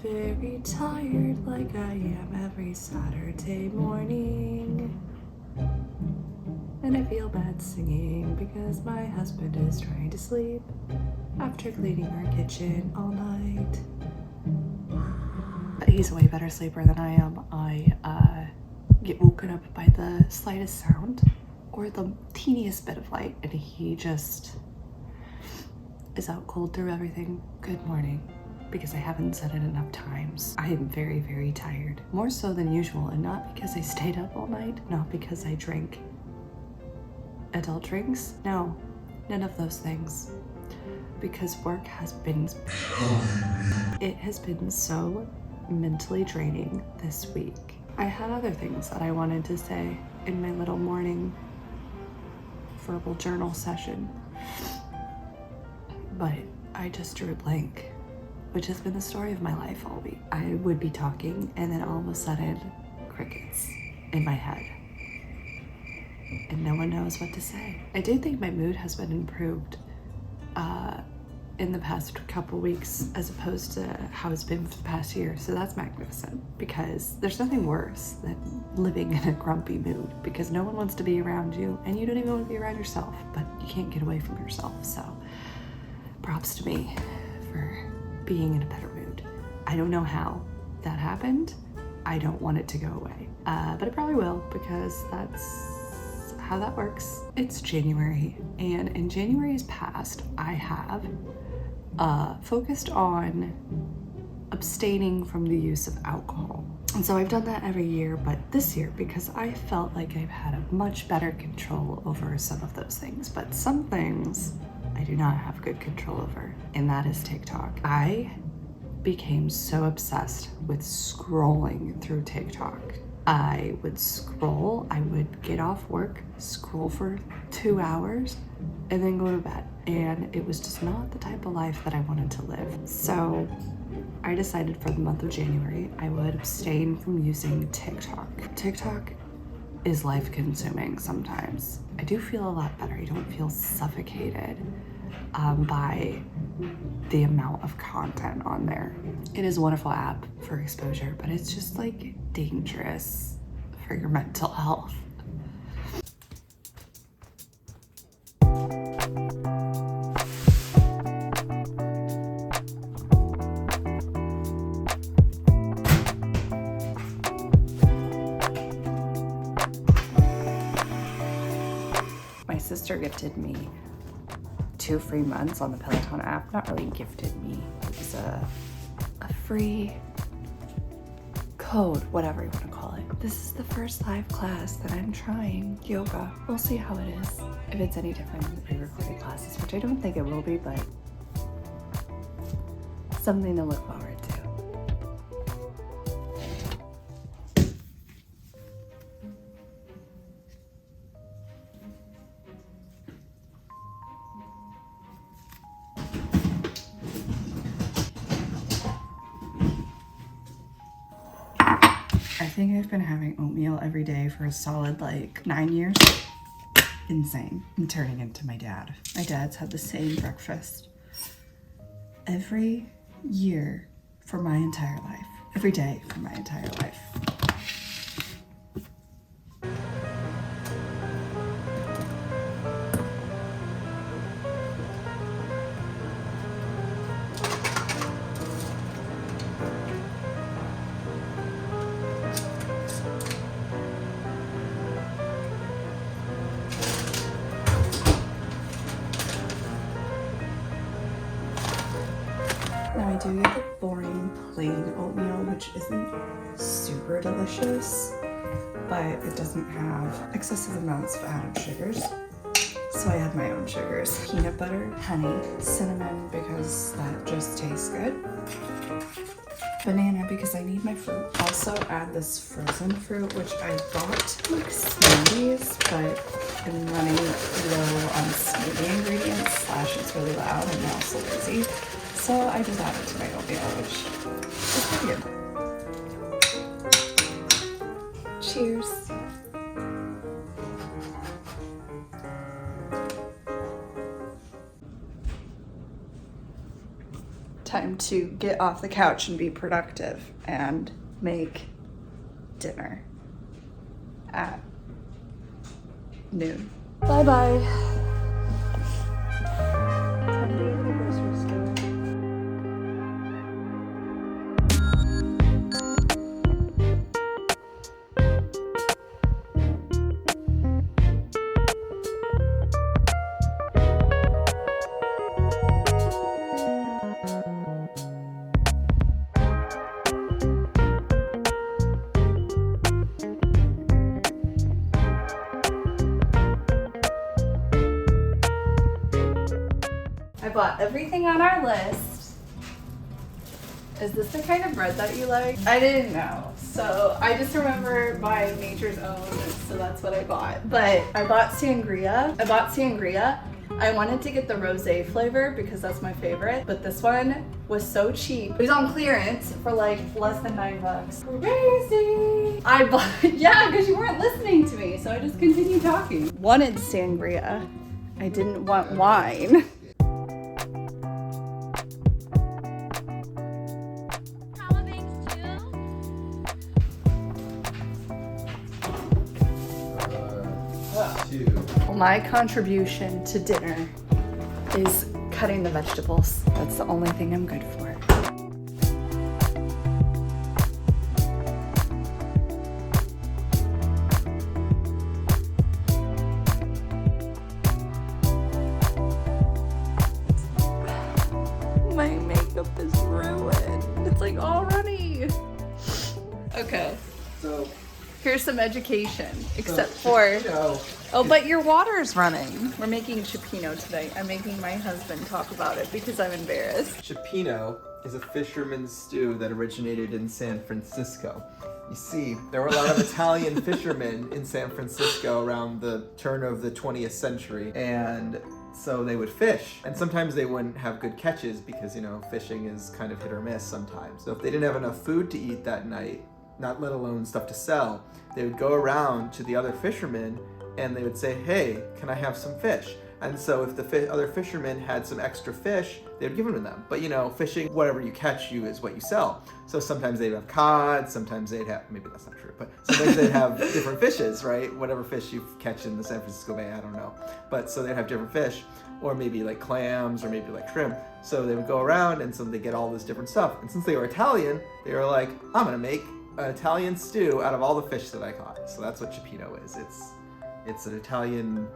very tired like I am every Saturday morning. And I feel bad singing because my husband is trying to sleep after cleaning our kitchen all night. But he's a way better sleeper than I am. I get woken up by the slightest sound or the teeniest bit of light, and he just is out cold through everything. Good morning. Because I haven't said it enough times. I am very, very tired. More so than usual, and not because I stayed up all night, not because I drank adult drinks. No, none of those things. Because work has been, it has been so mentally draining this week. I had other things that I wanted to say in my little morning verbal journal session, but I just drew a blank, which has been the story of my life all week. I would be talking and then all of a sudden, crickets in my head. And no one knows what to say. I do think my mood has been improved in the past couple weeks as opposed to how it's been for the past year. So that's magnificent, because there's nothing worse than living in a grumpy mood, because no one wants to be around you and you don't even want to be around yourself, but you can't get away from yourself. So props to me for being in a better mood. I don't know how that happened. I don't want it to go away, but it probably will, because that's how that works. It's January, and in January's past, I have focused on abstaining from the use of alcohol. And so I've done that every year, but this year, because I felt like I've had a much better control over some of those things, but some things I do not have good control over, and that is TikTok. I became so obsessed with scrolling through TikTok. I would scroll, I would get off work, scroll for 2 hours, and then go to bed. And it was just not the type of life that I wanted to live. So I decided for the month of January, I would abstain from using TikTok. TikTok is life consuming sometimes. I do feel a lot better. I don't feel suffocated by the amount of content on there. It is a wonderful app for exposure, but it's just like dangerous for your mental health. My sister gifted me 2 free months on the Peloton app. Not really gifted me, it was a free code, whatever you want to call it. This is the first live class that I'm trying, yoga. We'll see how it is. If it's any different than the pre-recorded classes, which I don't think it will be, but something to look forward to. I think I've been having oatmeal every day for a solid 9 years. Insane. I'm turning into my dad. My dad's had the same breakfast every year for my entire life. Every day for my entire life. Now I do get the boring plain oatmeal, which isn't super delicious, but it doesn't have excessive amounts of added sugars. So I add my own sugars. Peanut butter, honey, cinnamon because that just tastes good. Banana because I need my fruit. Also add this frozen fruit, which I bought to make smoothies, but I'm running low on smoothie ingredients, / it's really loud and I'm also lazy. So I just added to my oatmeal, which is pretty good. Cheers. time to get off the couch and be productive and make dinner at noon. Bye-bye. I bought everything on our list. Is this the kind of bread that you like? I didn't know. So I just remember buying Nature's Own, so that's what I bought. But I bought sangria. I wanted to get the rosé flavor because that's my favorite, but this one was so cheap. It was on clearance for like less than $9. Crazy! I bought, yeah, because you weren't listening to me, so I just continued talking. Wanted sangria. I didn't want wine. My contribution to dinner is cutting the vegetables. That's the only thing I'm good for. My makeup is ruined. It's like all runny. Okay. So here's some education, except for... Oh, but your water's running. We're making cioppino today. I'm making my husband talk about it because I'm embarrassed. Cioppino is a fisherman's stew that originated in San Francisco. You see, there were a lot of Italian fishermen in San Francisco around the turn of the 20th century, and so they would fish. And sometimes they wouldn't have good catches because, you know, fishing is kind of hit or miss sometimes. So if they didn't have enough food to eat that night, not let alone stuff to sell, they would go around to the other fishermen and they would say, hey, can I have some fish? And so if the other fishermen had some extra fish, they would give them to them. But you know, fishing, whatever you catch you is what you sell. So sometimes they'd have cod, sometimes they'd have, maybe that's not true, but sometimes they'd have different fishes, right? Whatever fish you catch in the San Francisco Bay, I don't know. But so they'd have different fish, or maybe like clams, or maybe like shrimp. So they would go around and so they get all this different stuff. And since they were Italian, they were like, I'm gonna make an Italian stew out of all the fish that I caught. So that's what cioppino is. It's an Italian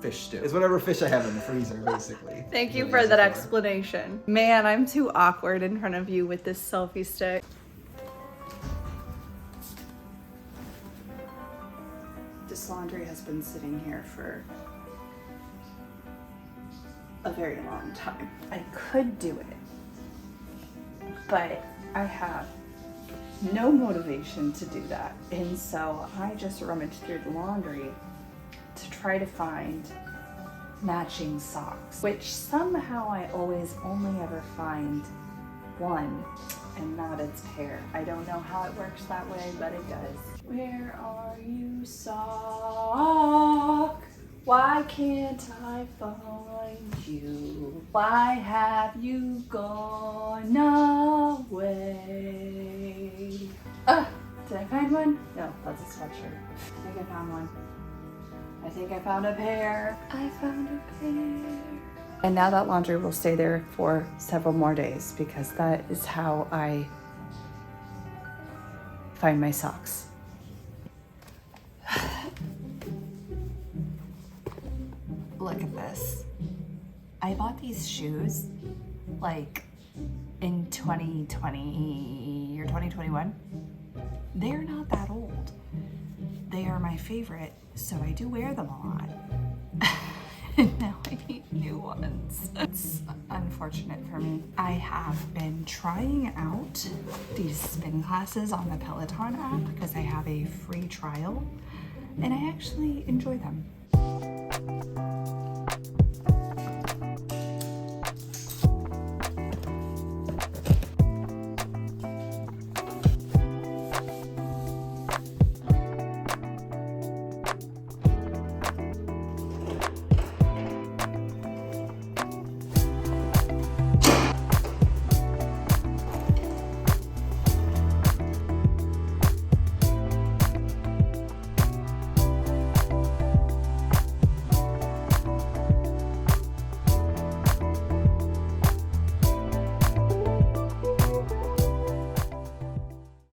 fish stew. It's whatever fish I have in the freezer, basically. Thank you for that explanation. Man, I'm too awkward in front of you with this selfie stick. This laundry has been sitting here for a very long time. I could do it, but I have no motivation to do that. And so I just rummaged through the laundry to try to find matching socks, which somehow I always only ever find one and not its pair. I don't know how it works that way, but it does. Where are you, sock? Why can't I find you? Why have you gone away? Did I find one? No, that's a sweatshirt. I think I found one. I think I found a pair. I found a pair. And now that laundry will stay there for several more days because that is how I find my socks. Look at this. I bought these shoes like in 2020 or 2021. They're not that old. They are my favorite, so I do wear them a lot. And now I need new ones. It's unfortunate for me. I have been trying out these spin classes on the Peloton app because I have a free trial, and I actually enjoy them.